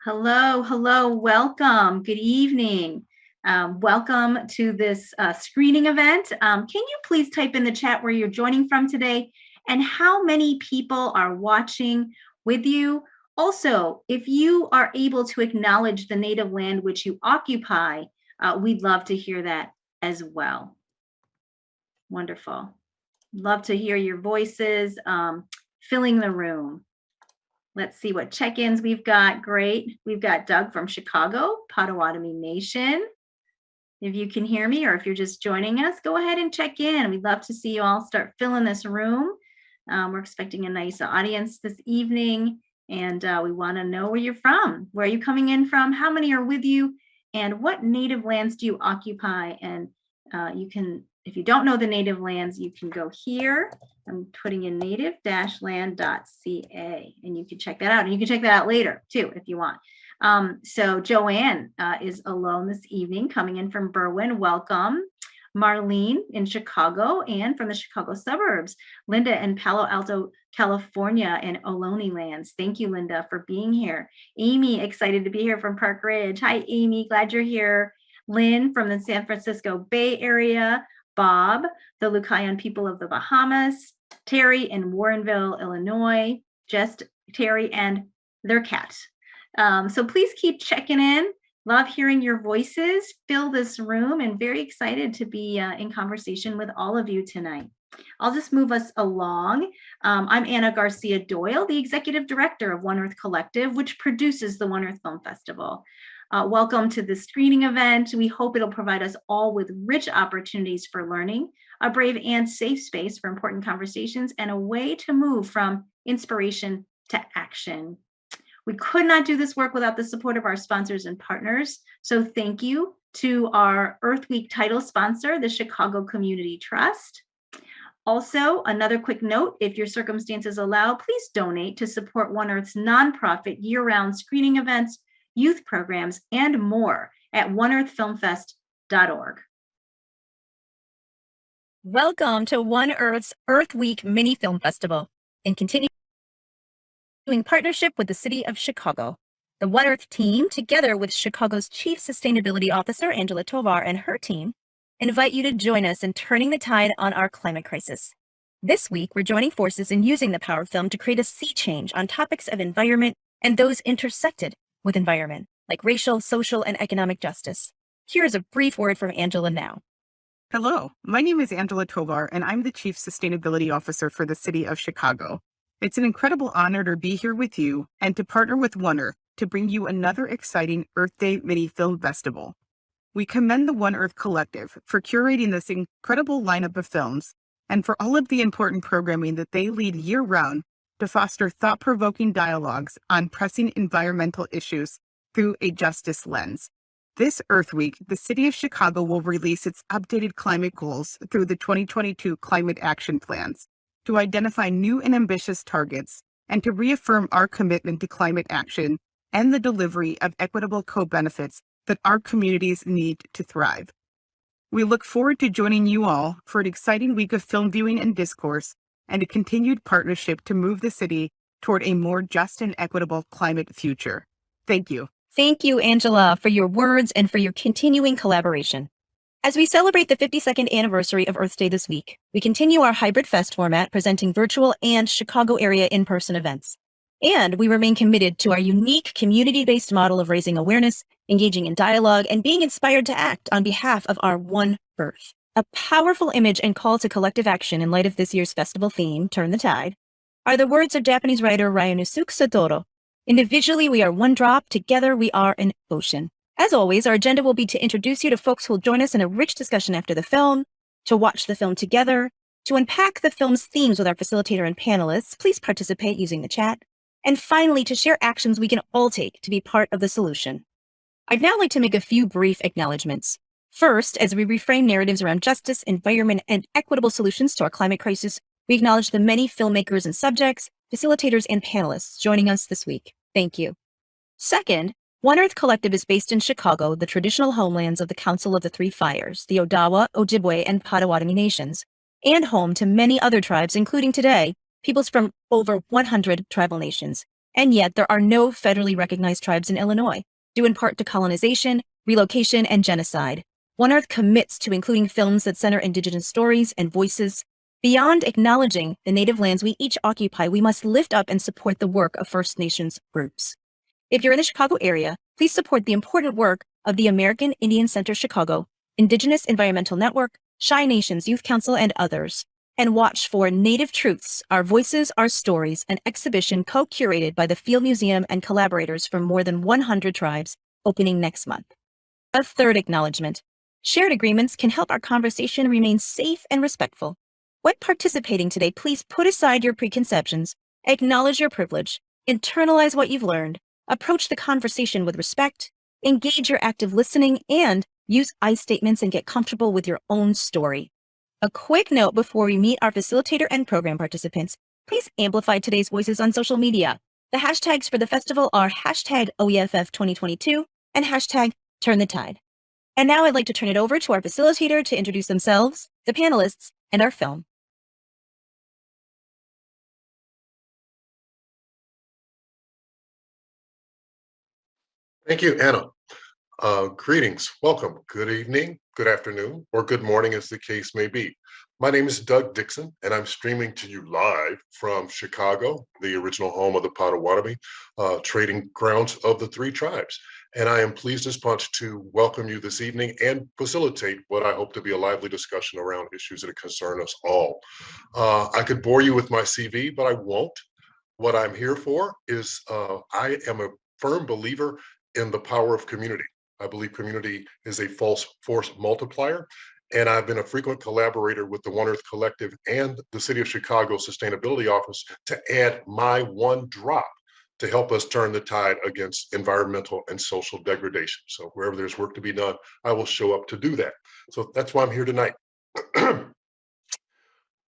Hello, hello, welcome. Good evening. Welcome to this screening event. Can you please type in the chat where you're joining from today and how many people are watching with you? Also, if you are able to acknowledge the native land which you occupy, we'd love to hear that as well. Wonderful. Love to hear your voices filling the room. Let's see what check-ins we've got. Great. We've got Doug from Chicago, Potawatomi Nation. If you can hear me or if you're just joining us, go ahead and check in. We'd love to see you all start filling this room. We're expecting a nice audience this evening, and we want to know where you're from. Where are you coming in from? How many are with you? And what native lands do you occupy? And you can, if you don't know the native lands, you can go here. I'm putting in native-land.ca, and you can check that out. And you can check that out later too, if you want. So Joanne is alone this evening, coming in from Berwyn. Welcome. Marlene in Chicago and from the Chicago suburbs. Linda in Palo Alto, California and Ohlone lands. Thank you, Linda, for being here. Amy, excited to be here from Park Ridge. Hi, Amy, glad you're here. Lynn from the San Francisco Bay Area. Bob, the Lucayan people of the Bahamas. Terry in Warrenville, Illinois. Just Terry and their cat. So please keep checking in. Love hearing your voices. Fill this room and very excited to be in conversation with all of you tonight. I'll just move us along. I'm Anna Garcia Doyle, the Executive Director of One Earth Collective, which produces the One Earth Film Festival. Welcome to the screening event. We hope it'll provide us all with rich opportunities for learning, a brave and safe space for important conversations, and a way to move from inspiration to action. We could not do this work without the support of our sponsors and partners. So thank you to our Earth Week title sponsor, the Chicago Community Trust. Also, another quick note, if your circumstances allow, please donate to support One Earth's nonprofit year-round screening events, youth programs, and more at oneearthfilmfest.org. Welcome to One Earth's Earth Week Mini Film Festival. In continuing partnership with the City of Chicago, the One Earth team, together with Chicago's Chief Sustainability Officer, Angela Tovar, and her team, invite you to join us in turning the tide on our climate crisis. This week, we're joining forces in using the power of film to create a sea change on topics of environment and those intersected with environment, like racial, social, and economic justice. Here is a brief word from Angela now. Hello, my name is Angela Tovar, and I'm the Chief Sustainability Officer for the City of Chicago. It's an incredible honor to be here with you and to partner with One Earth to bring you another exciting Earth Day Mini Film Festival. We commend the One Earth Collective for curating this incredible lineup of films and for all of the important programming that they lead year-round to foster thought-provoking dialogues on pressing environmental issues through a justice lens. This Earth Week, the City of Chicago will release its updated climate goals through the 2022 Climate Action Plans to identify new and ambitious targets and to reaffirm our commitment to climate action and the delivery of equitable co-benefits that our communities need to thrive. We look forward to joining you all for an exciting week of film viewing and discourse and a continued partnership to move the city toward a more just and equitable climate future. Thank you. Thank you, Angela, for your words and for your continuing collaboration. As we celebrate the 52nd anniversary of Earth Day this week, we continue our hybrid fest format, presenting virtual and Chicago area in-person events. And we remain committed to our unique community-based model of raising awareness, engaging in dialogue, and being inspired to act on behalf of our One Earth. A powerful image and call to collective action in light of this year's festival theme, Turn the Tide, are the words of Japanese writer Ryunosuke Satoru. Individually, we are one drop. Together, we are an ocean. As always, our agenda will be to introduce you to folks who will join us in a rich discussion after the film, to watch the film together, to unpack the film's themes with our facilitator and panelists. Please participate using the chat. And finally, to share actions we can all take to be part of the solution. I'd now like to make a few brief acknowledgements. First, as we reframe narratives around justice, environment, and equitable solutions to our climate crisis, we acknowledge the many filmmakers and subjects, facilitators, and panelists joining us this week. Thank you. Second, One Earth Collective is based in Chicago, the traditional homelands of the Council of the Three Fires, the Odawa, Ojibwe, and Potawatomi nations, and home to many other tribes, including today, peoples from over 100 tribal nations. And yet there are no federally recognized tribes in Illinois, due in part to colonization, relocation, and genocide. One Earth commits to including films that center Indigenous stories and voices. Beyond acknowledging the native lands we each occupy, we must lift up and support the work of First Nations groups. If you're in the Chicago area, please support the important work of the American Indian Center Chicago, Indigenous Environmental Network, Shy Nations Youth Council, and others. And watch for Native Truths, Our Voices, Our Stories, an exhibition co-curated by the Field Museum and collaborators from more than 100 tribes, opening next month. A third acknowledgement. Shared agreements can help our conversation remain safe and respectful. When participating today, please put aside your preconceptions, acknowledge your privilege, internalize what you've learned, approach the conversation with respect, engage your active listening, and use I statements and get comfortable with your own story. A quick note before we meet our facilitator and program participants, please amplify today's voices on social media. The hashtags for the festival are hashtag OEFF 2022 and hashtag Turn the Tide. And now I'd like to turn it over to our facilitator to introduce themselves, the panelists, and our film. Thank you, Anna. Greetings, welcome, good evening, good afternoon, or good morning as the case may be. My name is Doug Dixon, and I'm streaming to you live from Chicago, the original home of the Potawatomi, trading grounds of the three tribes. And I am pleased as punch to welcome you this evening and facilitate what I hope to be a lively discussion around issues that concern us all. I could bore you with my CV, but I won't. What I'm here for is I am a firm believer in the power of community. I believe community is a force multiplier, and I've been a frequent collaborator with the One Earth Collective and the City of Chicago Sustainability Office to add my one drop to help us turn the tide against environmental and social degradation. So wherever there's work to be done, I will show up to do that. So that's why I'm here tonight.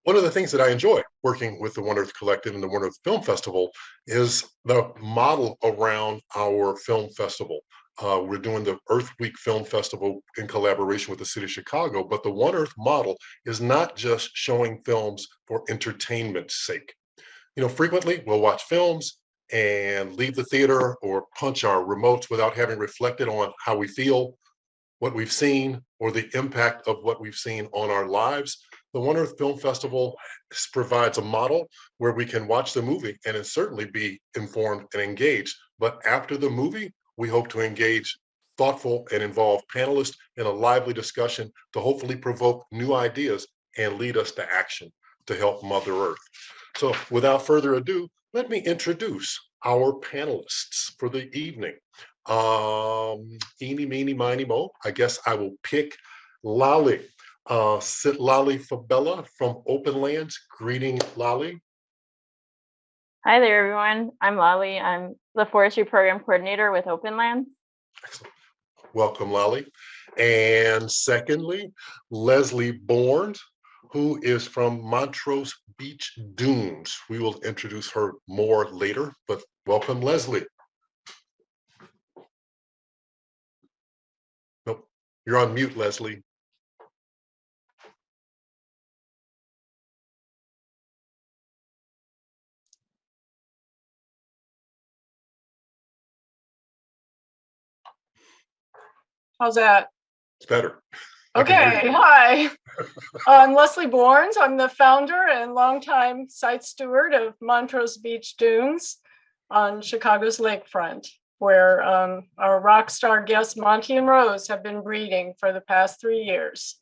One of the things that I enjoy working with the One Earth Collective and the One Earth Film Festival is the model around our film festival. We're doing the Earth Week Film Festival in collaboration with the City of Chicago, but the One Earth model is not just showing films for entertainment's sake. You know, frequently we'll watch films and leave the theater or punch our remotes without having reflected on how we feel, what we've seen, or the impact of what we've seen on our lives. The One Earth Film Festival provides a model where we can watch the movie and certainly be informed and engaged. But after the movie, we hope to engage thoughtful and involved panelists in a lively discussion to hopefully provoke new ideas and lead us to action to help Mother Earth. So without further ado, let me introduce our panelists for the evening. Eeny, meeny, miny, mo. I guess I will pick Lally. Citlally Fabela from Openlands. Greeting, Lally. Hi there, everyone. I'm Lally. I'm the Forestry Program Coordinator with Openlands. Excellent. Welcome, Lally. And secondly, Leslie Bourne, who is from Montrose Beach Dunes. We will introduce her more later, but welcome, Leslie. Nope, you're on mute, Leslie. How's that? It's better. Okay, hi. I'm Leslie Bournes. I'm the founder and longtime site steward of Montrose Beach Dunes on Chicago's lakefront, where our rock star guests Monty and Rose have been breeding for the past 3 years.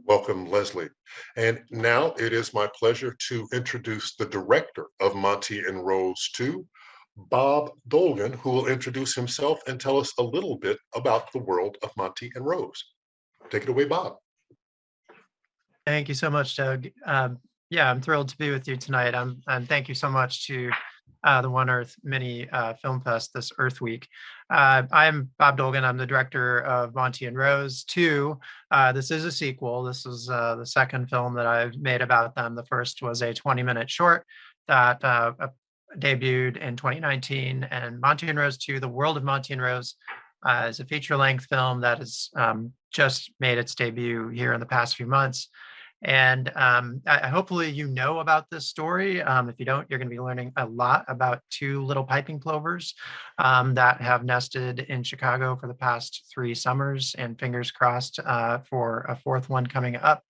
Welcome, Leslie. And now it is my pleasure to introduce the director of Monty and Rose 2, Bob Dolgan, who will introduce himself and tell us a little bit about the world of Monty and Rose. Take it away, Bob. Thank you so much, Doug. Yeah, I'm thrilled to be with you tonight. And thank you so much to the One Earth Mini Film Fest this Earth Week. I'm Bob Dolgan. I'm the director of Monty and Rose 2. This is a sequel. This is the second film that I've made about them. The first was a 20-minute short that debuted in 2019. And Monty and Rose 2, The World of Monty and Rose, is a feature-length film that has just made its debut here in the past few months. And hopefully you know about this story. If you don't, you're going to be learning a lot about two little piping plovers that have nested in Chicago for the past 3 summers, and fingers crossed for a 4th one coming up.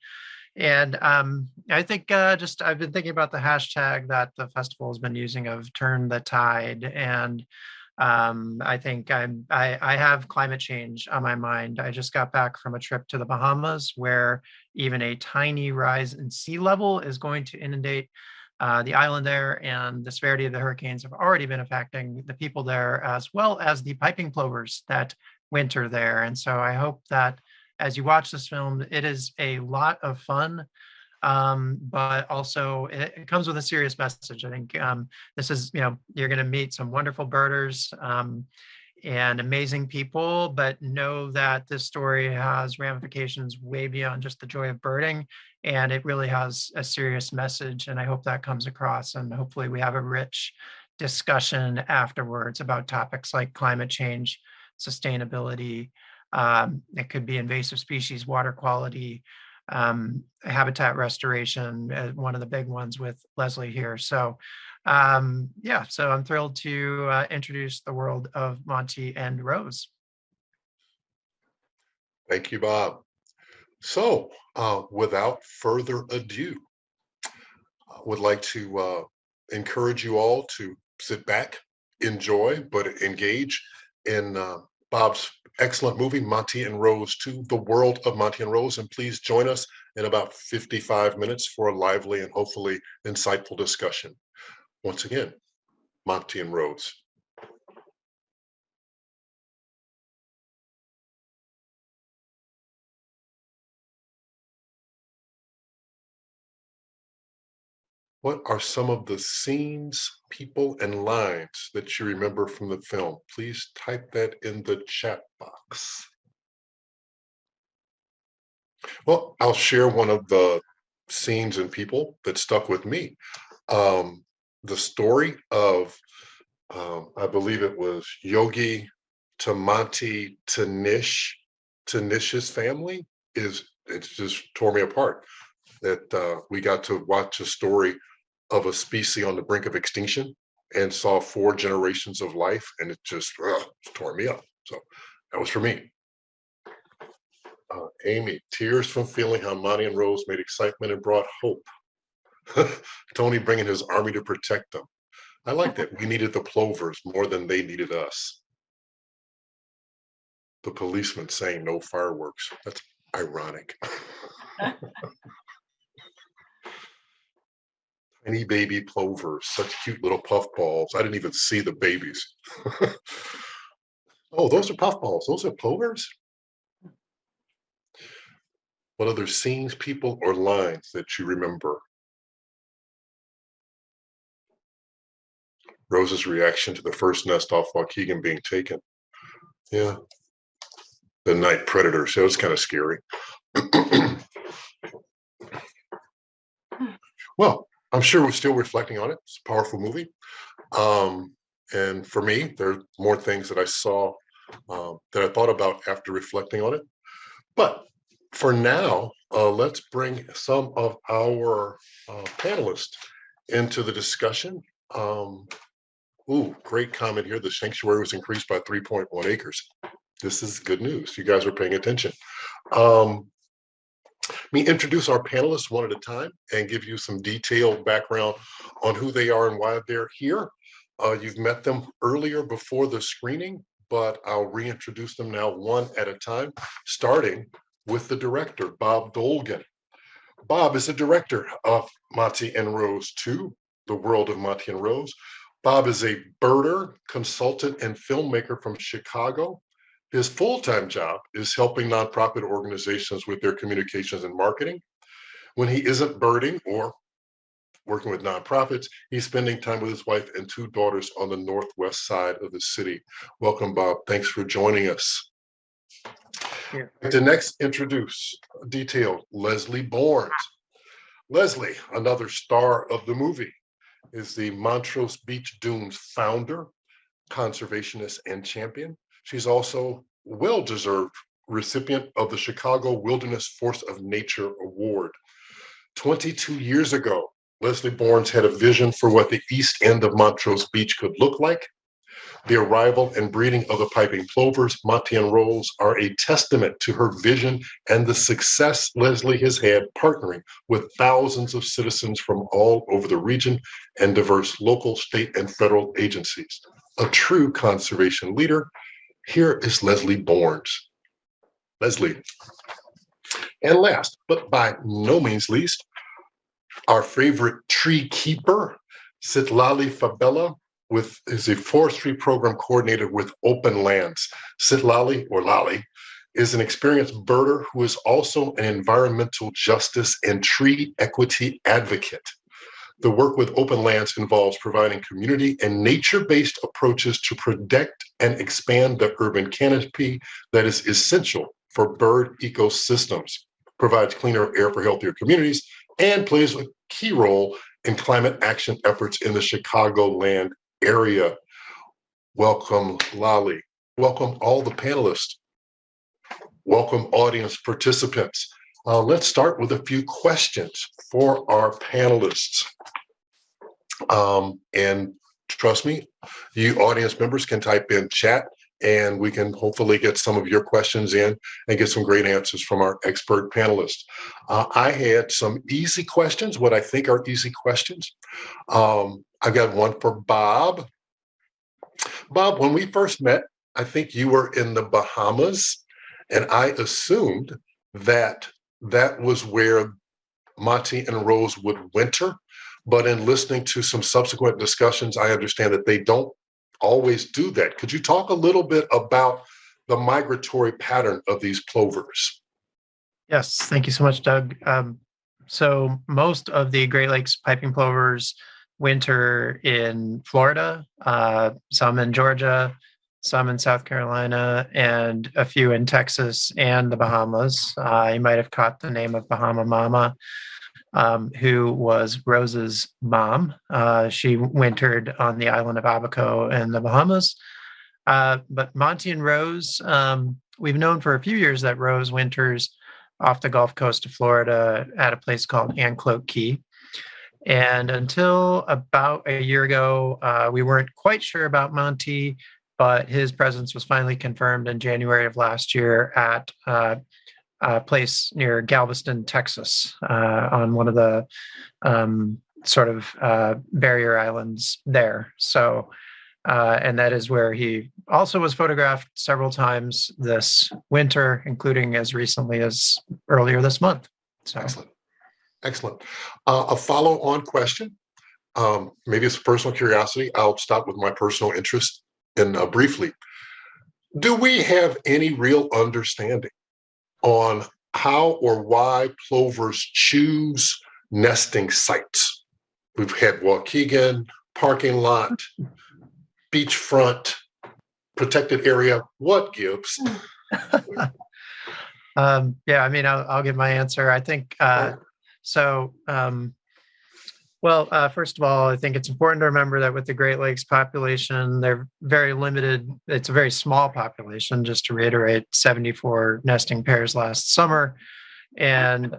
And I think I've been thinking about the hashtag that the festival has been using of turn the tide. And I think I have climate change on my mind. I just got back from a trip to the Bahamas where even a tiny rise in sea level is going to inundate the island there, and the severity of the hurricanes have already been affecting the people there as well as the piping plovers that winter there. And so I hope that as you watch this film, it is a lot of fun. But also it comes with a serious message. I think this is, you're going to meet some wonderful birders and amazing people, but know that this story has ramifications way beyond just the joy of birding, and it really has a serious message. And I hope that comes across, and hopefully we have a rich discussion afterwards about topics like climate change, sustainability. It could be invasive species, water quality, habitat restoration, one of the big ones with Leslie here. So so I'm thrilled to introduce the world of Monty and Rose. Thank you, Bob. So without further ado, I would like to encourage you all to sit back, enjoy, but engage in Bob's excellent movie, Monty and Rose 2, The World of Monty and Rose. And please join us in about 55 minutes for a lively and hopefully insightful discussion. Once again, Monty and Rose. What are some of the scenes, people, and lines that you remember from the film? Please type that in the chat box. Well, I'll share one of the scenes and people that stuck with me. The story of, I believe it was Yogi to Monty to Nish's family, it just tore me apart. That we got to watch a story of a species on the brink of extinction and saw 4 generations of life, and it just tore me up. So that was for me. Amy, tears from feeling how Monty and Rose made excitement and brought hope. Tony bringing his army to protect them. I like that. We needed the plovers more than they needed us. The policeman saying no fireworks. That's ironic. Tiny baby plovers, such cute little puffballs. I didn't even see the babies. Oh, those are puffballs. Those are plovers? What other scenes, people, or lines that you remember? Rose's reaction to the first nest off Waukegan being taken. Yeah. The night predators. It was kind of scary. Well, I'm sure we're still reflecting on it. It's a powerful movie. And for me, there are more things that I saw that I thought about after reflecting on it. But for now, let's bring some of our panelists into the discussion. Ooh, great comment here. The sanctuary was increased by 3.1 acres. This is good news. You guys are paying attention. Let me introduce our panelists one at a time and give you some detailed background on who they are and why they're here. You've met them earlier before the screening, but I'll reintroduce them now one at a time, starting with the director, Bob Dolgan. Bob is the director of Monty and Rose 2, The World of Monty and Rose. Bob is a birder, consultant, and filmmaker from Chicago. His full-time job is helping nonprofit organizations with their communications and marketing. When he isn't birding or working with nonprofits, he's spending time with his wife and 2 daughters on the northwest side of the city. Welcome, Bob. Thanks for joining us. Here. To next introduce detailed Leslie Bournes. Leslie, another star of the movie, is the Montrose Beach Dunes founder, conservationist, and champion. She's also well-deserved recipient of the Chicago Wilderness Force of Nature Award. 22 years ago, Leslie Bournes had a vision for what the east end of Montrose Beach could look like. The arrival and breeding of the piping plovers, Monty and Rose, are a testament to her vision and the success Leslie has had partnering with thousands of citizens from all over the region and diverse local, state, and federal agencies. A true conservation leader. Here is Leslie Bournes. Leslie. And last, but by no means least, our favorite tree keeper, Citlally Fabela, is a forestry program coordinator with Openlands. Citlally, or Lally, is an experienced birder who is also an environmental justice and tree equity advocate. The work with Openlands involves providing community and nature-based approaches to protect and expand the urban canopy that is essential for bird ecosystems, provides cleaner air for healthier communities, and plays a key role in climate action efforts in the Chicagoland area. Welcome, Lally. Welcome, all the panelists. Welcome, audience participants. Let's start with a few questions for our panelists. And trust me, you audience members can type in chat and we can hopefully get some of your questions in and get some great answers from our expert panelists. I had some easy questions, what I think are easy questions. I've got one for Bob. Bob, when we first met, I think you were in the Bahamas, and I assumed that that was where Monty and Rose would winter. But in listening to some subsequent discussions, I understand that they don't always do that. Could you talk a little bit about the migratory pattern of these plovers? Yes, thank you so much, Doug. So most of the Great Lakes piping plovers winter in Florida, some in Georgia, some in South Carolina, and a few in Texas and the Bahamas. You might have caught the name of Bahama Mama, who was Rose's mom. She wintered on the island of Abaco in the Bahamas. But Monty and Rose, we've known for a few years that Rose winters off the Gulf Coast of Florida at a place called Anclote Key. And until about a year ago, we weren't quite sure about Monty, but his presence was finally confirmed in January of last year at a place near Galveston, Texas, on one of the barrier islands there. So, and that is where he also was photographed several times this winter, including as recently as earlier this month. So. Excellent. A follow-on question. Maybe it's a personal curiosity. I'll stop with my personal interest in briefly. Do we have any real understanding on how or why plovers choose nesting sites? We've had Waukegan, parking lot, beachfront, protected area. What gives? Yeah, I mean, I'll give my answer. I think first of all, I think it's important to remember that with the Great Lakes population, they're very limited. It's a very small population, just to reiterate, 74 nesting pairs last summer. And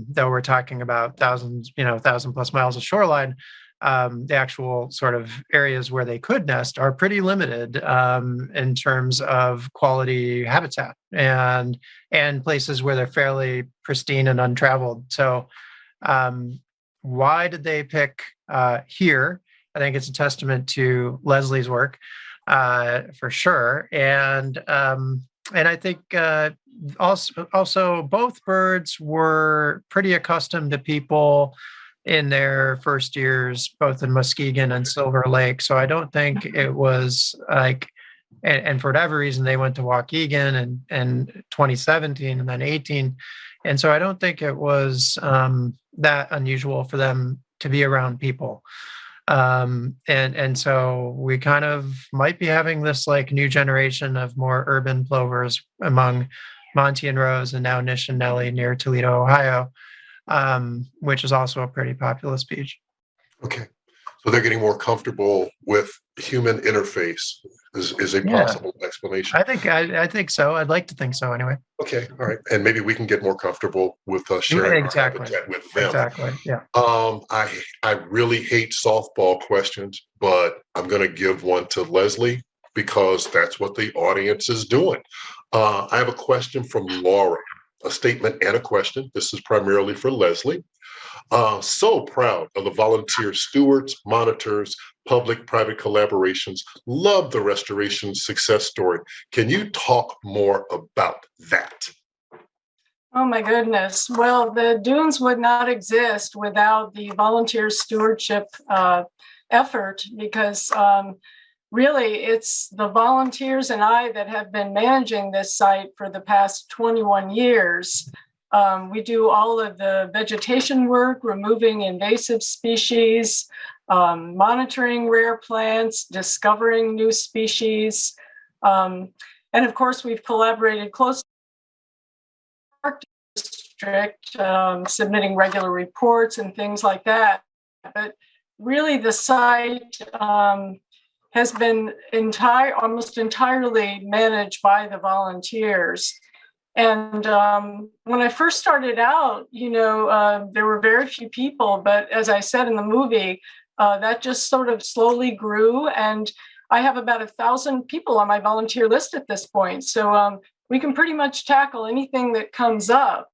though we're talking about thousands, 1,000 plus miles of shoreline, the actual sort of areas where they could nest are pretty limited in terms of quality habitat and places where they're fairly pristine and untraveled. So why did they pick here? I think it's a testament to Leslie's work for sure. And I think also both birds were pretty accustomed to people in their first years, both in Muskegon and Silver Lake. So I don't think it was like, and for whatever reason, they went to Waukegan in 2017 and then 18. And so I don't think it was that unusual for them to be around people. And so we kind of might be having this like new generation of more urban plovers among Monty and Rose and now Nish and Nellie near Toledo, Ohio, which is also a pretty populous beach. Okay. So they're getting more comfortable with human interface is a Yeah. possible explanation. I think so. I'd like to think so anyway. Okay, all right. And maybe we can get more comfortable with sharing Exactly. our habitat with them. Exactly. Yeah. I really hate softball questions, but I'm going to give one to Leslie because that's what the audience is doing. I have a question from Laura, a statement and a question. This is primarily for Leslie. So proud of the volunteer stewards, monitors, public-private collaborations. Love the restoration success story. Can you talk more about that? Oh my goodness. Well, the dunes would not exist without the volunteer stewardship effort because really it's the volunteers and I that have been managing this site for the past 21 years. We do all of the vegetation work, removing invasive species, monitoring rare plants, discovering new species. And of course, we've collaborated closely with the district, submitting regular reports and things like that. But really the site has been almost entirely managed by the volunteers. And when I first started out, there were very few people, but as I said in the movie, that just sort of slowly grew. And I have about 1,000 people on my volunteer list at this point. So we can pretty much tackle anything that comes up.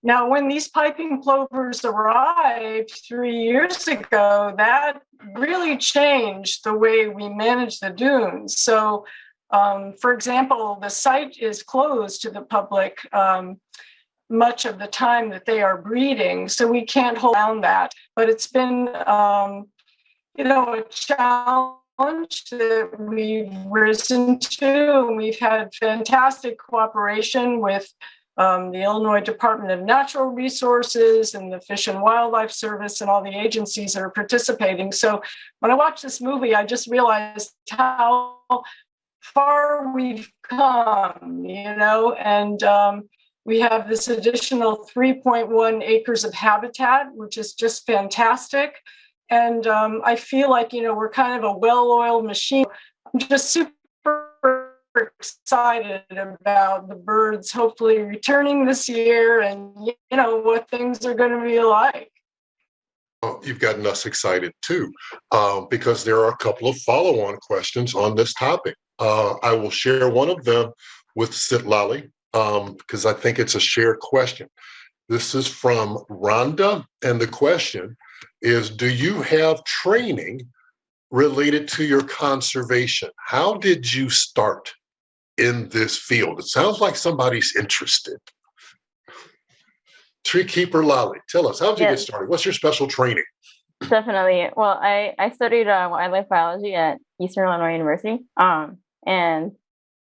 Now, when these piping plovers arrived 3 years ago, that really changed the way we manage the dunes. So for example, the site is closed to the public much of the time that they are breeding, so we can't hold down that. But it's been, a challenge that we've risen to, and we've had fantastic cooperation with the Illinois Department of Natural Resources and the Fish and Wildlife Service and all the agencies that are participating. So when I watched this movie, I just realized how far we've come, and we have this additional 3.1 acres of habitat, which is just fantastic. And I feel like, we're kind of a well-oiled machine. I'm just super excited about the birds hopefully returning this year and, what things are going to be like. Well, you've gotten us excited too, because there are a couple of follow-on questions on this topic. I will share one of them with Citlally because I think it's a shared question. This is from Rhonda, and the question is, do you have training related to your conservation? How did you start in this field? It sounds like somebody's interested. Tree Keeper Lally, tell us, how did you get started? What's your special training? Definitely. Well, I studied wildlife biology at Eastern Illinois University. And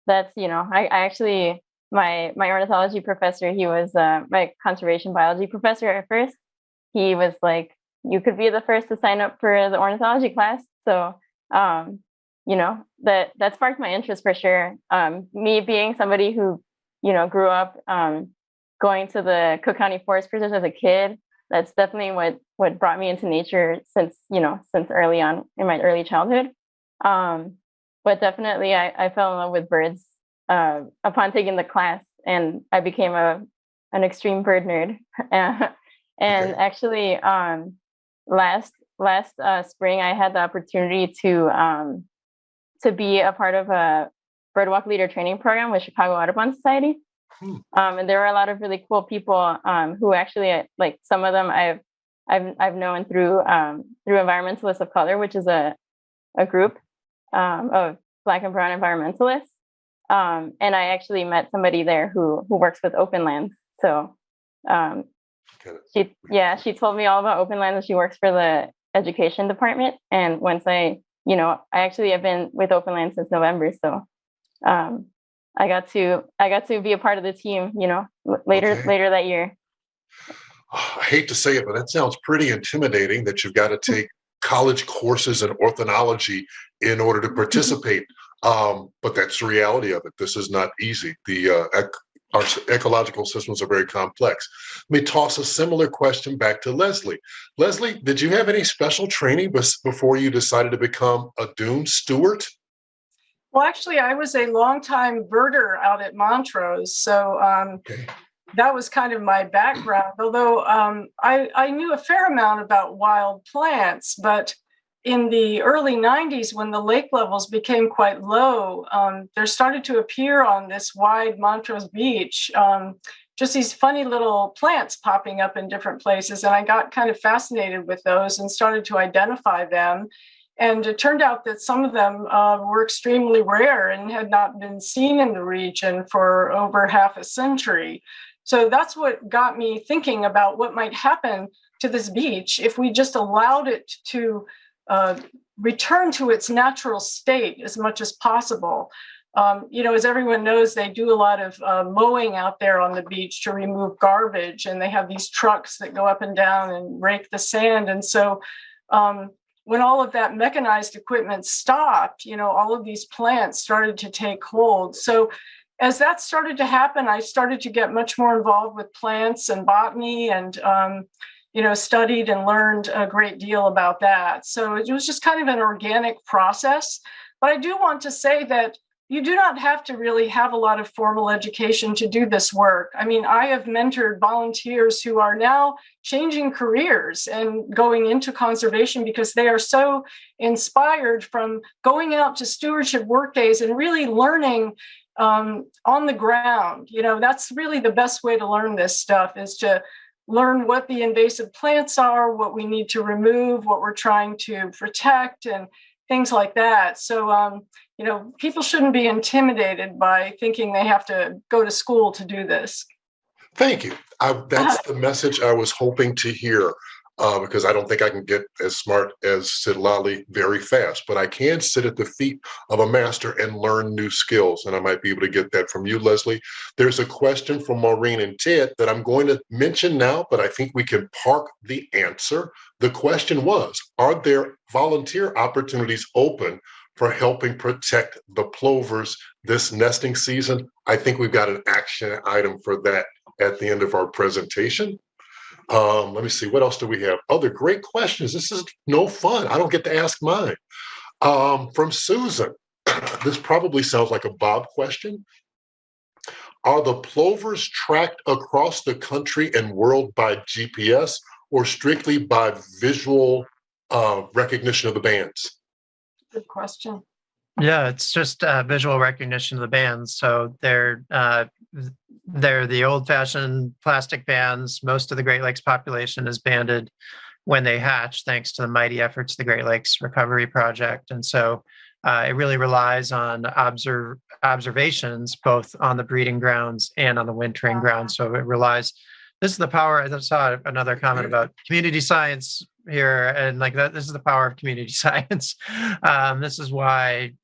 that's, I actually, my ornithology professor, he was my conservation biology professor at first. He was like, you could be the first to sign up for the ornithology class. So, that sparked my interest for sure. Me being somebody who, grew up going to the Cook County Forest Preserve as a kid, that's definitely what brought me into nature since early on in my early childhood. But definitely I fell in love with birds upon taking the class, and I became an extreme bird nerd. And actually, last spring, I had the opportunity to be a part of a birdwalk leader training program with Chicago Audubon Society. And there were a lot of really cool people who actually, like some of them I've known through Environmentalists of Color, which is a group of Black and brown environmentalists. And I actually met somebody there who works with Openlands. So she told me all about Openlands, and she works for the education department. And once I actually have been with Openlands since November. So I got to be a part of the team, later that year. I hate to say it, but that sounds pretty intimidating that you've got to take college courses in ornithology in order to participate. But that's the reality of it. This is not easy. The our ecological systems are very complex. Let me toss a similar question back to Leslie. Leslie, did you have any special training before you decided to become a dune steward? Well, actually, I was a longtime birder out at Montrose, so Okay. that was kind of my background. Although I knew a fair amount about wild plants, but in the early 90s, when the lake levels became quite low, there started to appear on this wide Montrose beach just these funny little plants popping up in different places. And I got kind of fascinated with those and started to identify them. And it turned out that some of them were extremely rare and had not been seen in the region for over half a century. So that's what got me thinking about what might happen to this beach if we just allowed it to return to its natural state as much as possible. As everyone knows, they do a lot of mowing out there on the beach to remove garbage, and they have these trucks that go up and down and rake the sand. And so when all of that mechanized equipment stopped, all of these plants started to take hold. So as that started to happen, I started to get much more involved with plants and botany and studied and learned a great deal about that. So it was just kind of an organic process. But I do want to say that you do not have to really have a lot of formal education to do this work. I mean, I have mentored volunteers who are now changing careers and going into conservation because they are so inspired from going out to stewardship work days and really learning on the ground. That's really the best way to learn this stuff, is to learn what the invasive plants are, what we need to remove, what we're trying to protect, and things like that. So, people shouldn't be intimidated by thinking they have to go to school to do this. Thank you. That's the message I was hoping to hear, because I don't think I can get as smart as Citlally very fast, but I can sit at the feet of a master and learn new skills. And I might be able to get that from you, Leslie. There's a question from Maureen and Ted that I'm going to mention now, but I think we can park the answer. The question was, are there volunteer opportunities open for helping protect the plovers this nesting season? I think we've got an action item for that at the end of our presentation. Let me see, what else do we have? Other great questions. This is no fun. I don't get to ask mine. From Susan, this probably sounds like a Bob question. Are the plovers tracked across the country and world by GPS or strictly by visual recognition of the bands? Good question. Yeah, it's just visual recognition of the bands. So they're the old-fashioned plastic bands. Most of the Great Lakes population is banded when they hatch, thanks to the mighty efforts of the Great Lakes Recovery Project. And so it really relies on observations, both on the breeding grounds and on the wintering grounds. So it relies. This is the power. I saw another comment about community science here, and like that. This is the power of community science. This is why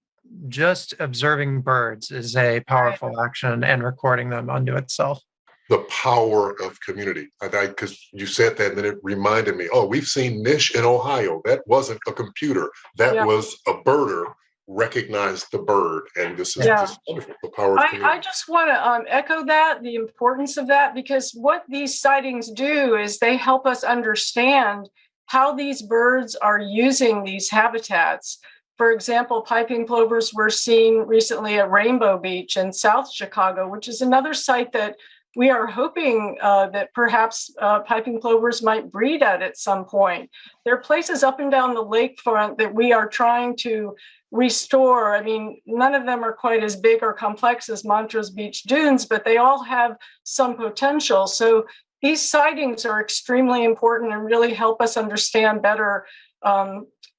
just observing birds is a powerful action, and recording them unto itself. The power of community. Because you said that, and then it reminded me, oh, we've seen Nish in Ohio. That wasn't a computer. That was a birder recognized the bird. And this is just wonderful, the power of community. I just want to echo that, the importance of that, because what these sightings do is they help us understand how these birds are using these habitats. For example, piping plovers were seen recently at Rainbow Beach in South Chicago, which is another site that we are hoping that perhaps piping plovers might breed at some point. There are places up and down the lakefront that we are trying to restore. I mean, none of them are quite as big or complex as Montrose Beach dunes, but they all have some potential. So these sightings are extremely important and really help us understand better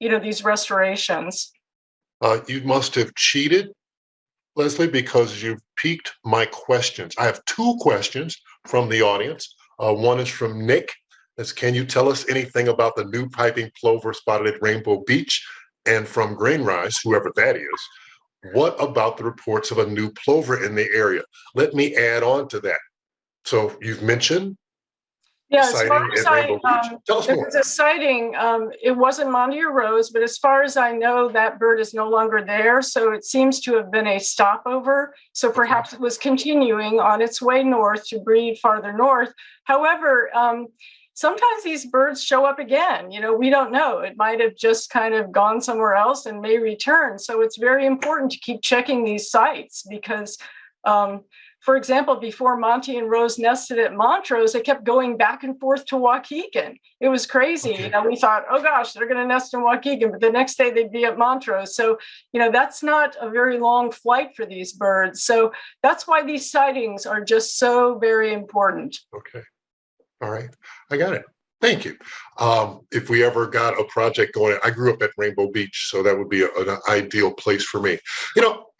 these restorations. You must have cheated, Leslie, because you've piqued my questions. I have two questions from the audience. One is from Nick. That's, can you tell us anything about the new piping plover spotted at Rainbow Beach? And from Grainrise, whoever that is, what about the reports of a new plover in the area? Let me add on to that. So you've mentioned Yeah, as far sighting as at Rainbow Beach. Tell us there more. was a sighting. It wasn't Monty or Rose, but as far as I know, that bird is no longer there. So it seems to have been a stopover. So perhaps it was continuing on its way north to breed farther north. However, sometimes these birds show up again. We don't know. It might have just kind of gone somewhere else and may return. So it's very important to keep checking these sites because for example, before Monty and Rose nested at Montrose, they kept going back and forth to Waukegan. It was crazy. Okay. We thought, oh gosh, they're going to nest in Waukegan, but the next day they'd be at Montrose. So, that's not a very long flight for these birds. So that's why these sightings are just so very important. Okay. All right. I got it. Thank you. If we ever got a project going, I grew up at Rainbow Beach, so that would be an ideal place for me.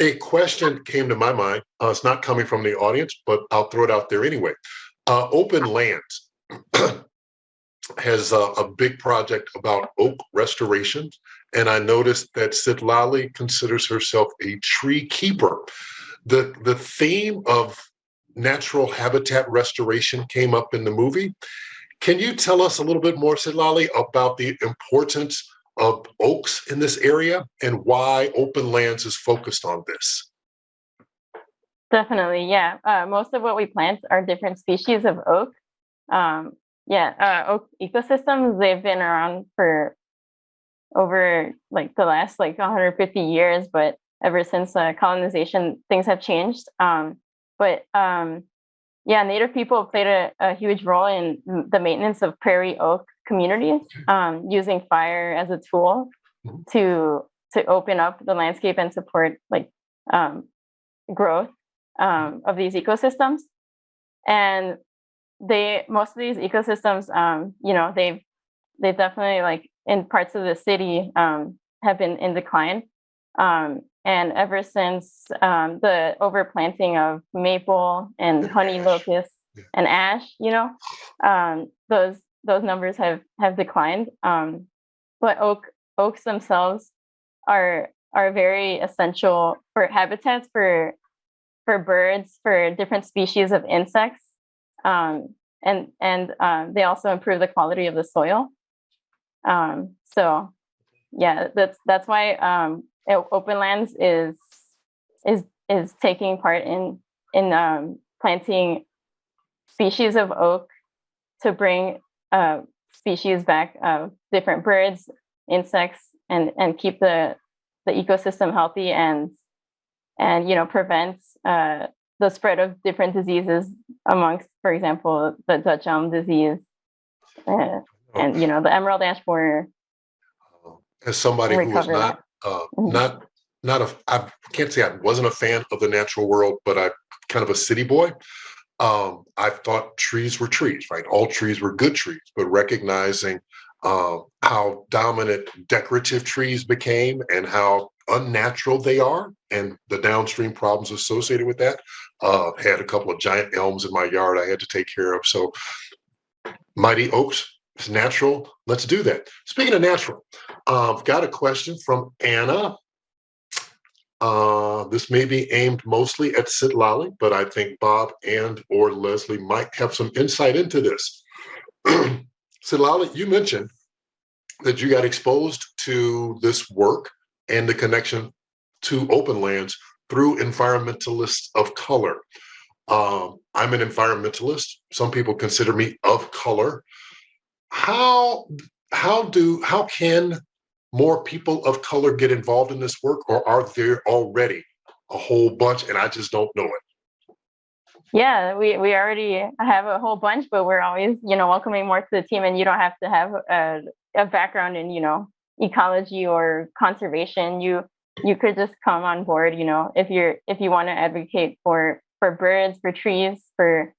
A question came to my mind. It's not coming from the audience, but I'll throw it out there anyway. Openlands has a big project about oak restoration, and I noticed that Citlally considers herself a tree keeper. The theme of natural habitat restoration came up in the movie. Can you tell us a little bit more, Citlally, about the importance of oaks in this area and why Openlands is focused on this? Definitely, yeah. Most of what we plant are different species of oak. Oak ecosystems, they've been around for over the last 150 years, but ever since colonization, things have changed. Native people played a huge role in the maintenance of prairie oak communities, using fire as a tool to open up the landscape and support growth of these ecosystems. And most of these ecosystems, they've definitely in parts of the city have been in decline. And ever since the overplanting of maple and honey locust and ash, those numbers have declined. But oaks themselves are very essential for habitats for birds, for different species of insects, and they also improve the quality of the soil. That's why Openlands is taking part in planting species of oak to bring species back of different birds, insects, and keep the ecosystem healthy and prevent the spread of different diseases amongst, for example, the Dutch elm disease and the emerald ash borer. As somebody who was I can't say I wasn't a fan of the natural world, but I'm kind of a city boy. I thought trees were trees, right? All trees were good trees, but recognizing how dominant decorative trees became and how unnatural they are and the downstream problems associated with that. Had a couple of giant elms in my yard I had to take care of. So mighty oaks, it's natural. Let's do that. Speaking of natural, I've got a question from Anna. This may be aimed mostly at Citlally, but I think Bob and or Leslie might have some insight into this. Citlally, you mentioned that you got exposed to this work and the connection to Openlands through environmentalists of color. I'm an environmentalist. Some people consider me of color. How can more people of color get involved in this work, or are there already a whole bunch and I just don't know it? Yeah, we already have a whole bunch, but we're always, welcoming more to the team, and you don't have to have a background in, ecology or conservation. You could just come on board, if you want to advocate for birds, for trees, for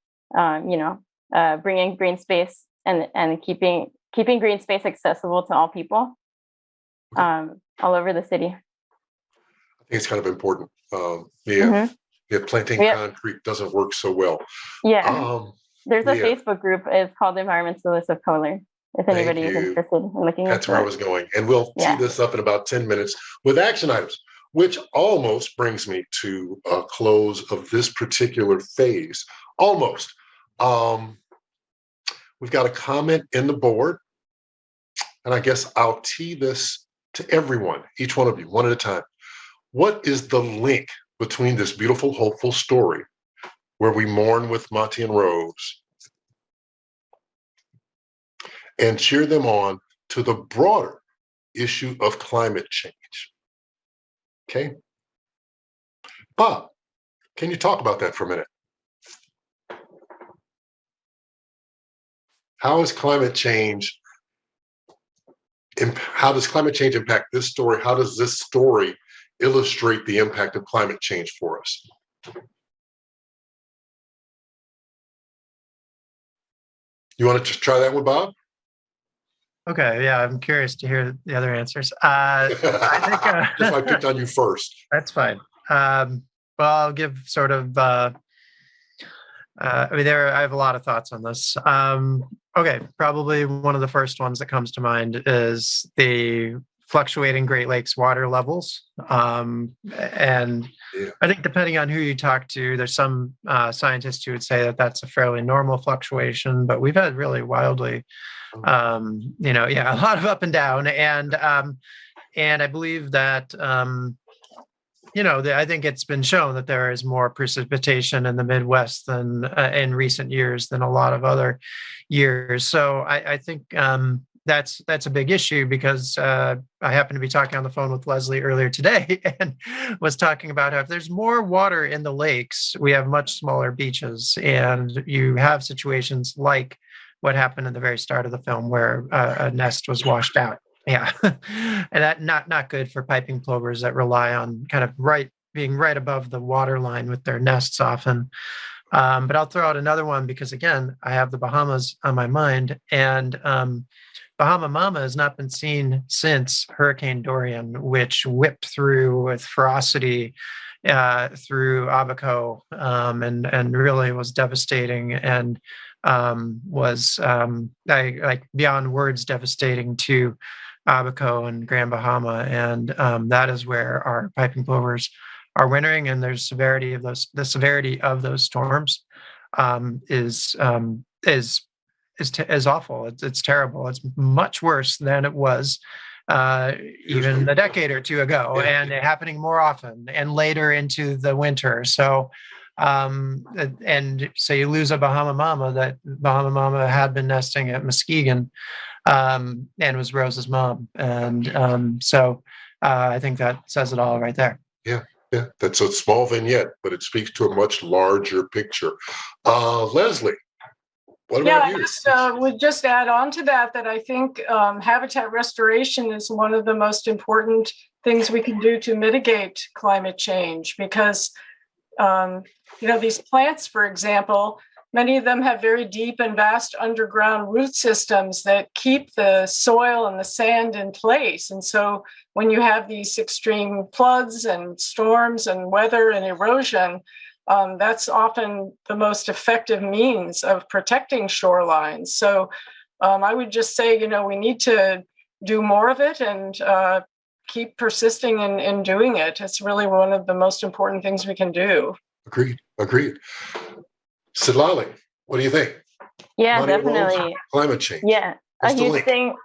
bringing green space and keeping green space accessible to all people all over the city. I think it's kind of important. Planting concrete doesn't work so well. Yeah. There's a Facebook group. It's called Environmentalists of Color. If anybody is interested in looking into it. That's where I was going. And we'll tee this up in about 10 minutes with action items, which almost brings me to a close of this particular phase. Almost. we've got a comment in the board, and I guess I'll tee this to everyone, each one of you, one at a time. What is the link between this beautiful, hopeful story where we mourn with Monty and Rose and cheer them on to the broader issue of climate change? Okay. Bob, can you talk about that for a minute? How does climate change impact this story? How does this story illustrate the impact of climate change for us? You want to just try that one, Bob? Okay, yeah, I'm curious to hear the other answers. I think just I picked on you first. That's fine. Well, I'll give sort of. I have a lot of thoughts on this. Okay, probably one of the first ones that comes to mind is the fluctuating Great Lakes water levels. And yeah. I think depending on who you talk to, there's some scientists who would say that that's a fairly normal fluctuation, but we've had really wildly, a lot of up and down. And I believe that, I think it's been shown that there is more precipitation in the Midwest than in recent years than a lot of other years. So I think that's a big issue because I happened to be talking on the phone with Leslie earlier today and was talking about how if there's more water in the lakes, we have much smaller beaches, and you have situations like what happened in the very start of the film where a nest was washed out. Yeah, and that not good for piping plovers that rely on kind of being right above the water line with their nests often. But I'll throw out another one because, again, I have the Bahamas on my mind, and Bahama Mama has not been seen since Hurricane Dorian, which whipped through with ferocity through Abaco and really was devastating and was beyond words devastating to Abaco and Grand Bahama, and that is where our piping plovers are wintering. And the severity of those storms is awful. It's terrible. It's much worse than it was even a decade or two ago, and happening more often and later into the winter. So. And so you lose a Bahama Mama. That Bahama Mama had been nesting at Muskegon and was Rose's mom. And so I think that says it all right there. Yeah. That's a small vignette, but it speaks to a much larger picture. Leslie, what about you? I would just add on to that I think habitat restoration is one of the most important things we can do to mitigate climate change because these plants, for example, many of them have very deep and vast underground root systems that keep the soil and the sand in place. And so when you have these extreme floods and storms and weather and erosion, that's often the most effective means of protecting shorelines. So I would just say, we need to do more of it and keep persisting in doing it. It's really one of the most important things we can do. Agreed. Citlally, what do you think? Yeah, definitely. Climate change. Yeah, a huge thing,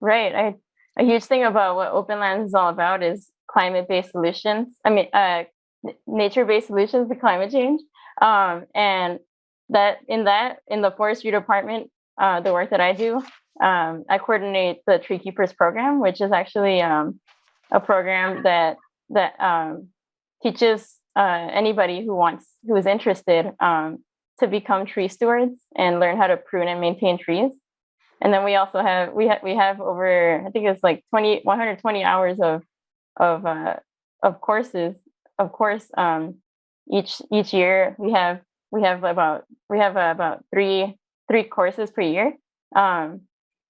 right? A huge thing about what Openlands is all about is climate-based solutions. Nature-based solutions to climate change. And in the Forestry department, the work that I do, I coordinate the Tree Keepers program, which is actually a program that teaches anybody who is interested to become tree stewards and learn how to prune and maintain trees. And then we also have over, I think it's like 120 hours of courses. Of course, each year we have about three courses per year. And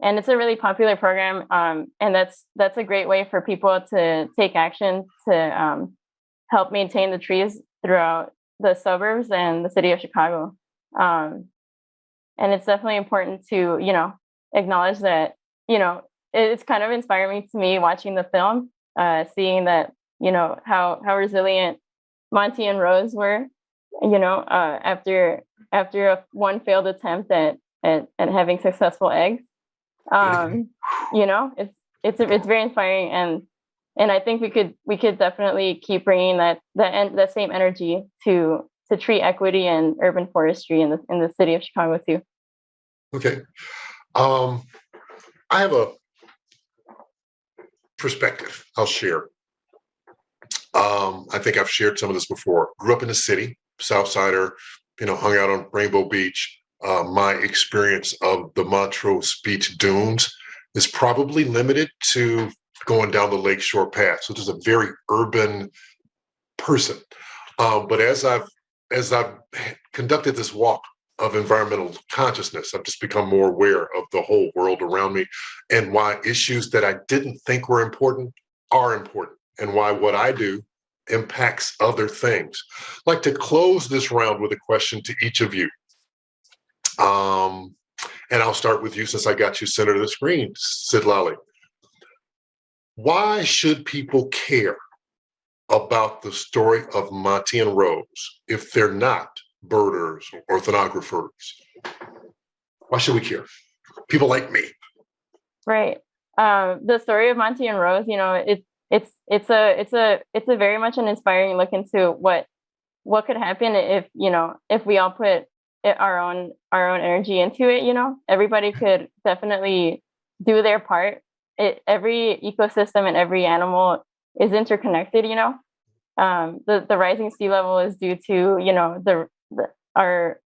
it's a really popular program. And that's a great way for people to take action to help maintain the trees throughout the suburbs and the city of Chicago. And it's definitely important to, acknowledge that, it's kind of inspiring to me watching the film, seeing that, how resilient Monty and Rose were, after one failed attempt at at having successful eggs. You know, it's very inspiring, and I think we could definitely keep bringing that same energy to tree equity and urban forestry in the city of Chicago too. Okay. I have a perspective I'll share. I think I've shared some of this before. Grew up in the city, Southsider, hung out on Rainbow Beach. My experience of the Montrose Beach dunes is probably limited to going down the Lakeshore Path. So just a very urban person. But as I've conducted this walk of environmental consciousness, I've just become more aware of the whole world around me and why issues that I didn't think were important are important, and why what I do impacts other things. I'd like to close this round with a question to each of you. And I'll start with you since I got you center of the screen, Citlally. Why should people care about the story of Monty and Rose if they're not birders or oceanographers? Why should we care? People like me. Right. The story of Monty and Rose, it's a very much an inspiring look into what could happen if we all put our own energy into it. Everybody could definitely do their part. Every ecosystem and every animal is interconnected. The rising sea level is due to our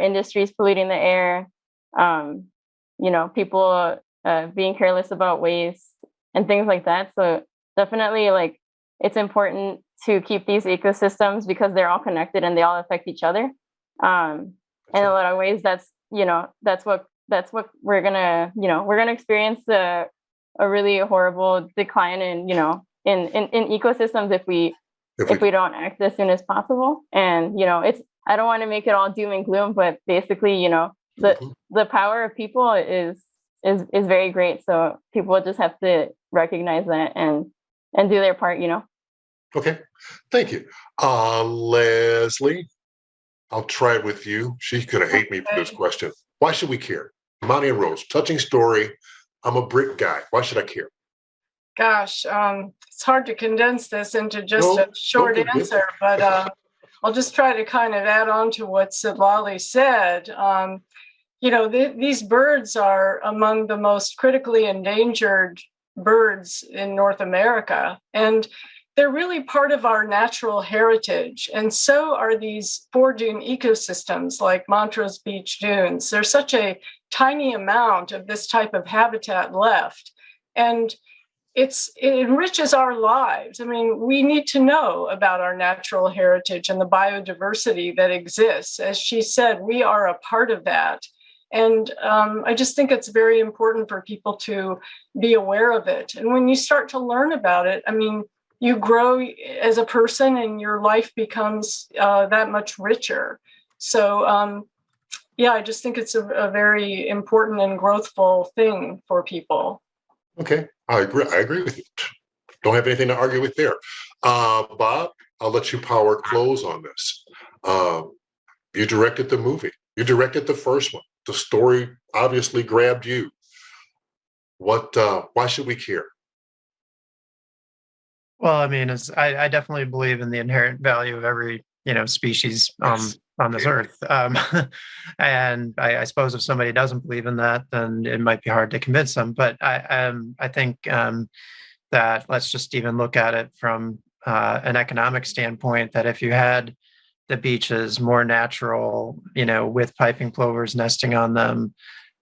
industries polluting the air. People being careless about waste and things like that. So definitely, it's important to keep these ecosystems because they're all connected and they all affect each other. In a lot of ways, that's what we're gonna experience a really horrible decline in ecosystems if we don't act as soon as possible. And I don't want to make it all doom and gloom, but basically, the power of people is very great. So people just have to recognize that and do their part. Okay, thank you. Leslie, I'll try it with you. She's gonna hate me for this question. Why should we care? Monty and Rose, touching story. I'm a brick guy. Why should I care? Gosh, it's hard to condense this into just a short answer, but I'll just try to kind of add on to what Citlally said. These birds are among the most critically endangered birds in North America, and they're really part of our natural heritage. And so are these 4-dune ecosystems like Montrose Beach dunes. There's such a tiny amount of this type of habitat left. And it enriches our lives. I mean, we need to know about our natural heritage and the biodiversity that exists. As she said, we are a part of that. And I just think it's very important for people to be aware of it. And when you start to learn about it, I mean, you grow as a person and your life becomes that much richer. So, I just think it's a very important and growthful thing for people. Okay, I agree with you. Don't have anything to argue with there. Bob, I'll let you power close on this. You directed the movie. You directed the first one. The story obviously grabbed you. Why should we care? Well, I mean, I definitely believe in the inherent value of every species on this earth, and I suppose if somebody doesn't believe in that, then it might be hard to convince them. But I think that let's just even look at it from an economic standpoint. That if you had the beaches more natural, with piping plovers nesting on them,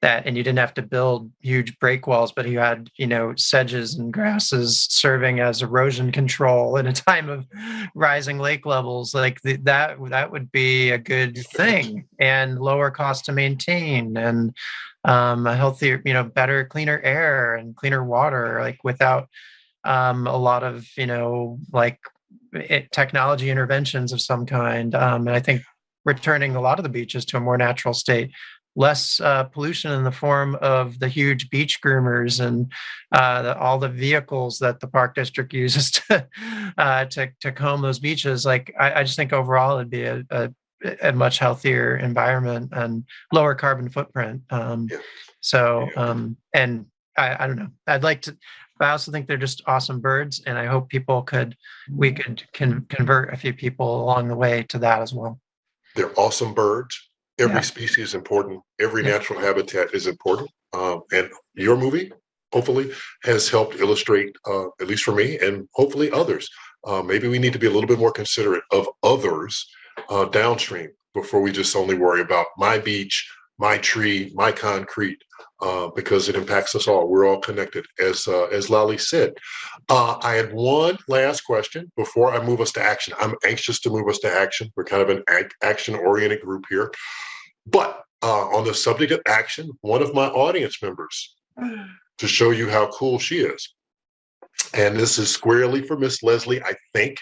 and you didn't have to build huge break walls, but you had, sedges and grasses serving as erosion control in a time of rising lake levels, that would be a good thing, and lower cost to maintain, and a healthier, better, cleaner air and cleaner water, without a lot of, technology interventions of some kind. And I think returning a lot of the beaches to a more natural state, less pollution in the form of the huge beach groomers and all the vehicles that the park district uses to comb those beaches. I just think overall it'd be a a much healthier environment and lower carbon footprint. And I don't know. I'd like to. I also think they're just awesome birds, and I hope we could convert a few people along the way to that as well. They're awesome birds. Every Yeah. species is important. Every Yeah. natural habitat is important. And your movie, hopefully, has helped illustrate, at least for me, and hopefully others. Maybe we need to be a little bit more considerate of others downstream before we just only worry about my beach, my tree, my concrete, because it impacts us all. We're all connected, as Lally said. I had one last question before I move us to action. I'm anxious to move us to action. We're kind of an action-oriented group here. But on the subject of action, one of my audience members, to show you how cool she is, and this is squarely for Miss Leslie, I think.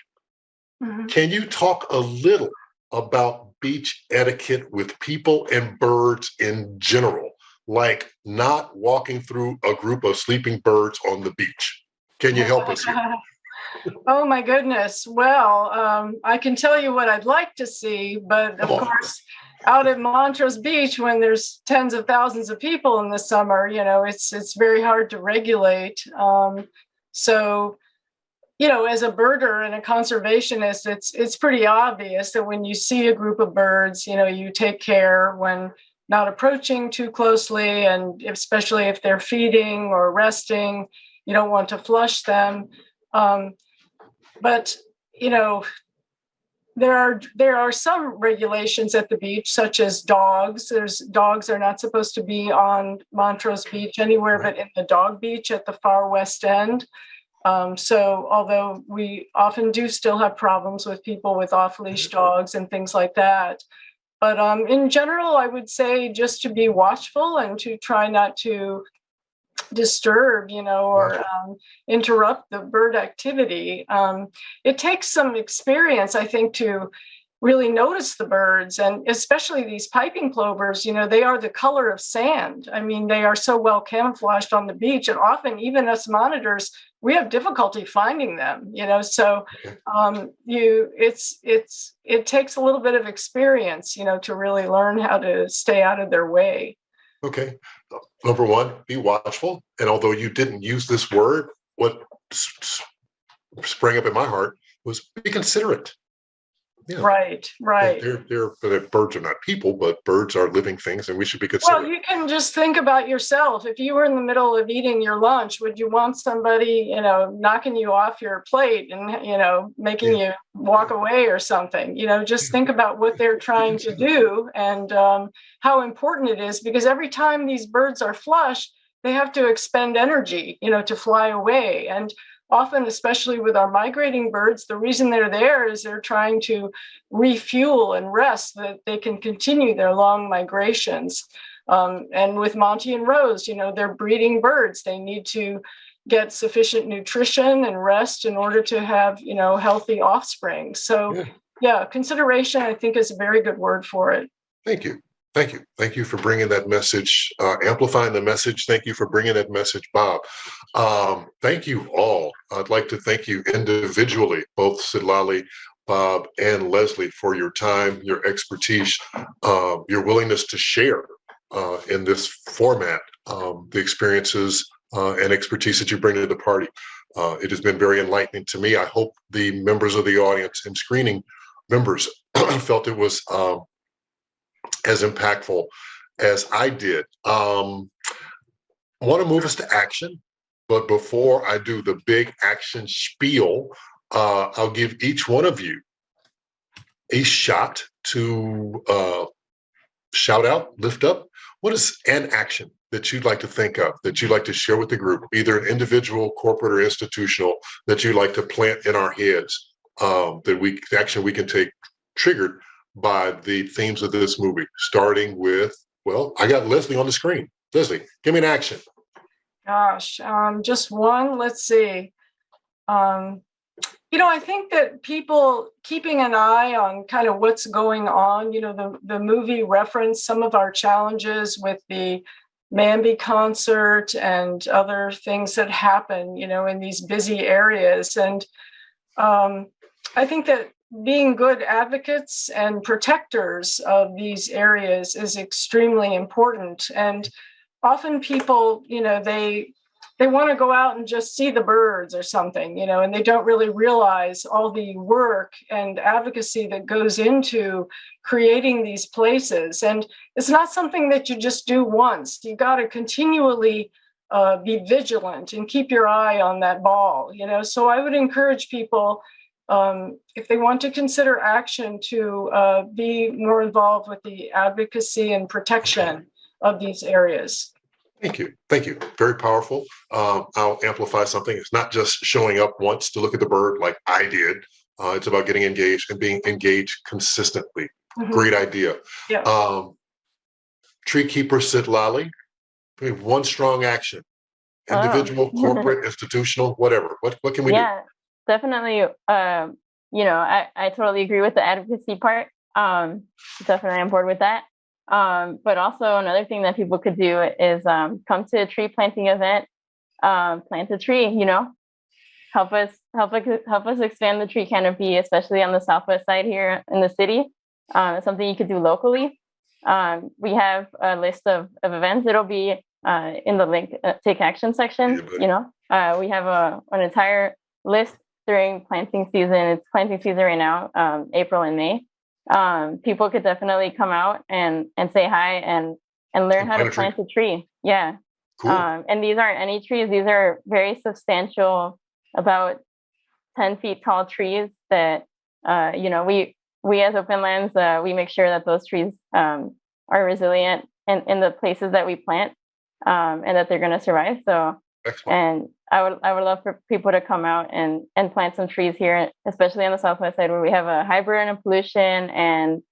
Can you talk a little about beach etiquette with people and birds in general, like not walking through a group of sleeping birds on the beach? Can you help us here? Oh my goodness. Well, I can tell you what I'd like to see, but of course, out at Montrose Beach, when there's tens of thousands of people in the summer, it's very hard to regulate. So, as a birder and a conservationist, it's pretty obvious that when you see a group of birds, you take care when not approaching too closely, and especially if they're feeding or resting, you don't want to flush them. But there are some regulations at the beach, such as dogs. Dogs are not supposed to be on Montrose Beach anywhere but in the dog beach at the far west end. So although we often do still have problems with people with off-leash dogs and things like that, but in general, I would say just to be watchful and to try not to disturb, or interrupt the bird activity. It takes some experience, I think, to really notice the birds, and especially these piping plovers. They are the color of sand. I mean, they are so well camouflaged on the beach, and often even us monitors, we have difficulty finding them. So it takes a little bit of experience, to really learn how to stay out of their way. Okay. Number one, be watchful. And although you didn't use this word, what sprang up in my heart was be considerate. Yeah. Right. Birds are not people, but birds are living things, and we should be considerate. Well, you can just think about yourself. If you were in the middle of eating your lunch, would you want somebody, knocking you off your plate and, making you walk away or something? Just think about what they're trying to do and how important it is, because every time these birds are flushed, they have to expend energy, to fly away. And often, especially with our migrating birds, the reason they're there is they're trying to refuel and rest so that they can continue their long migrations. And with Monty and Rose, they're breeding birds. They need to get sufficient nutrition and rest in order to have, healthy offspring. So, consideration, I think, is a very good word for it. Thank you. Thank you. Thank you for bringing that message, amplifying the message. Thank you for bringing that message, Bob. Thank you all. I'd like to thank you individually, both Citlally, Bob, and Leslie, for your time, your expertise, your willingness to share in this format, the experiences and expertise that you bring to the party. It has been very enlightening to me. I hope the members of the audience and screening members felt it was as impactful as I did. I want to move us to action, but before I do the big action spiel, I'll give each one of you a shot to shout out, lift up. What is an action that you'd like to think of, that you'd like to share with the group, either an individual, corporate, or institutional, that you'd like to plant in our heads, that we can take triggered by the themes of this movie, starting with, well, I got Leslie on the screen. Leslie, give me an action. Gosh, just one. Let's see. I think that people keeping an eye on kind of what's going on, the movie referenced some of our challenges with the Mamby concert and other things that happen, in these busy areas. And I think that being good advocates and protectors of these areas is extremely important. And often people, they want to go out and just see the birds or something, and they don't really realize all the work and advocacy that goes into creating these places. And it's not something that you just do once. You got to continually be vigilant and keep your eye on that ball, So I would encourage people, if they want to consider action, to be more involved with the advocacy and protection of these areas. Thank you. Thank you. Very powerful. I'll amplify something. It's not just showing up once to look at the bird like I did. It's about getting engaged and being engaged consistently. Mm-hmm. Great idea. Yeah. Tree keeper Citlally. One strong action. Individual, corporate, institutional, whatever. What can we do? Yeah, definitely. I totally agree with the advocacy part. Definitely on board with that. But also another thing that people could do is come to a tree planting event, plant a tree, help us expand the tree canopy, especially on the southwest side here in the city. It's something you could do locally. We have a list of events. It'll be in the link take action section. We have an entire list during planting season. It's planting season right now, April and May. People could definitely come out and say hi and learn how to plant a tree. Yeah. Cool. And these aren't any trees. These are very substantial, about 10 feet tall trees that, we as Openlands, we make sure that those trees are resilient in the places that we plant, and that they're going to survive. So, excellent. And I would love for people to come out and plant some trees here, especially on the southwest side where we have a high burden of pollution and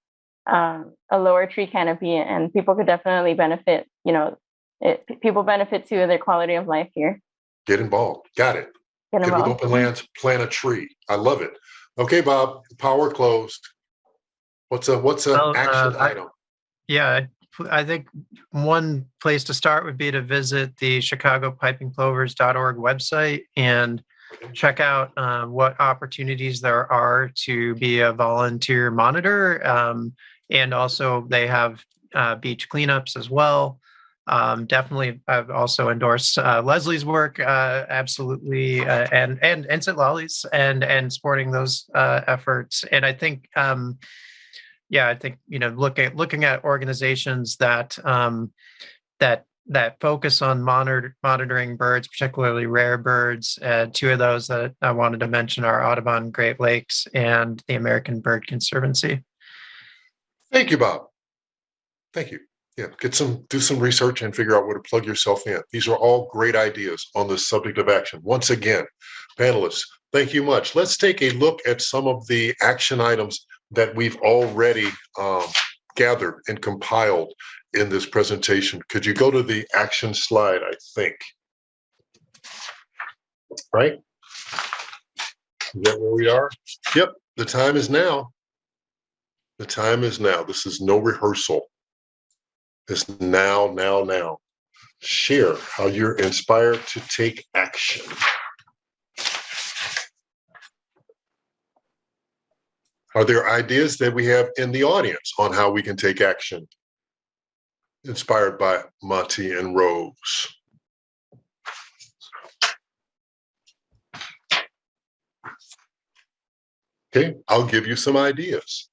a lower tree canopy, and people could definitely benefit. People benefit too of their quality of life here. Get involved. Got it. Get with Openlands, plant a tree. I love it. Okay, Bob, power closed. What's an action item? I think one place to start would be to visit the ChicagoPipingPlovers.org website and check out what opportunities there are to be a volunteer monitor. And also they have beach cleanups as well. Definitely, I've also endorsed Leslie's work, absolutely, and Citlally's and supporting those efforts. And I think, looking at organizations that focus on monitoring birds, particularly rare birds. Two of those that I wanted to mention are Audubon Great Lakes and the American Bird Conservancy. Thank you, Bob. Thank you. Yeah, do some research and figure out where to plug yourself in. These are all great ideas on the subject of action. Once again, panelists, thank you much. Let's take a look at some of the action items that we've already gathered and compiled in this presentation. Could you go to the action slide, I think? Right? Is that where we are? Yep, the time is now. The time is now. This is no rehearsal. It's now. Share how you're inspired to take action. Are there ideas that we have in the audience on how we can take action? Inspired by Monty and Rose. Okay, I'll give you some ideas.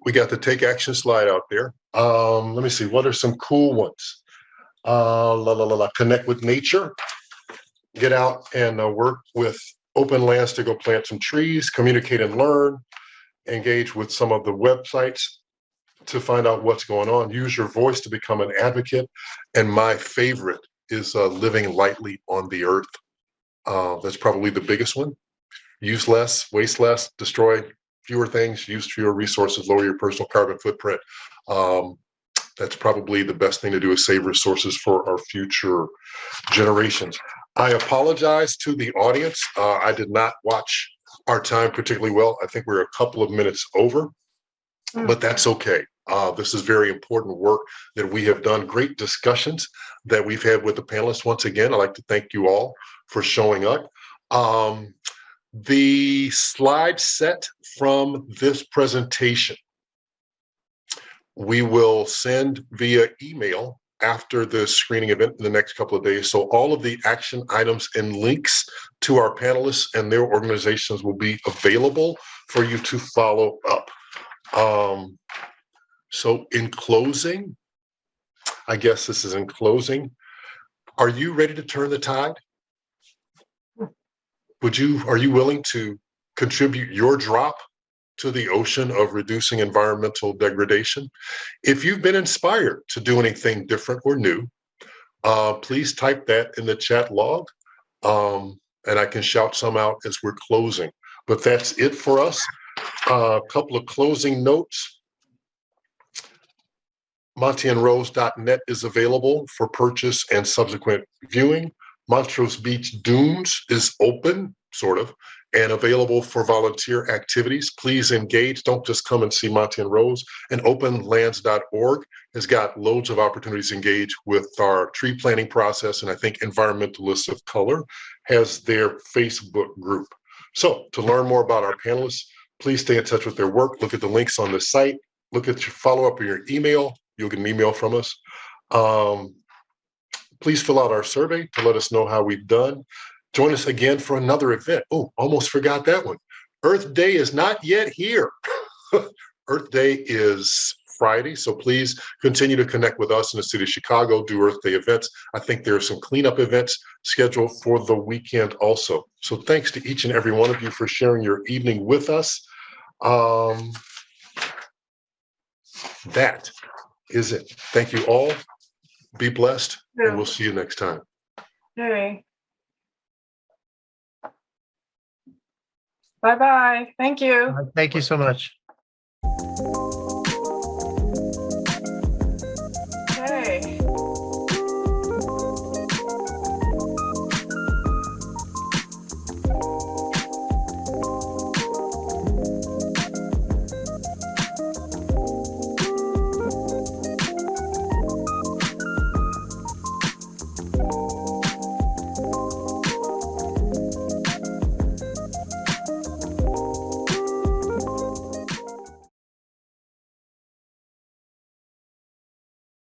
We got the take action slide out there. Let me see, what are some cool ones? Connect with nature. Get out and work with Openlands to go plant some trees, communicate and learn, engage with some of the websites to find out what's going on, use your voice to become an advocate. And my favorite is living lightly on the earth. That's probably the biggest one. Use less, waste less, destroy fewer things, use fewer resources, lower your personal carbon footprint. That's probably the best thing to do, is save resources for our future generations. I apologize to the audience. I did not watch our time particularly well. I think we're a couple of minutes over, but that's okay. This is very important work that we have done. Great discussions that we've had with the panelists. Once again, I'd like to thank you all for showing up. The slide set from this presentation, we will send via email after the screening event in the next couple of days. So all of the action items and links to our panelists and their organizations will be available for you to follow up. So in closing, I guess this is in closing, are you ready to turn the tide? Are you willing to contribute your drop to the ocean of reducing environmental degradation? If you've been inspired to do anything different or new, please type that in the chat log, and I can shout some out as we're closing. But that's it for us. A couple of closing notes. MontyandRose.net is available for purchase and subsequent viewing. Montrose Beach Dunes is open, sort of, and available for volunteer activities. Please engage. Don't just come and see Monty and Rose. And Openlands.org has got loads of opportunities to engage with our tree planting process. And I think Environmentalists of Color has their Facebook group. So to learn more about our panelists, please stay in touch with their work. Look at the links on the site. Look at your follow-up in your email. You'll get an email from us. Please fill out our survey to let us know how we've done. Join us again for another event. Oh, almost forgot that one. Earth Day is not yet here. Earth Day is Friday, so please continue to connect with us in the city of Chicago, do Earth Day events. I think there are some cleanup events scheduled for the weekend also. So thanks to each and every one of you for sharing your evening with us. That is it. Thank you all. Be blessed, and we'll see you next time. Okay. Bye-bye. Thank you. Thank you so much.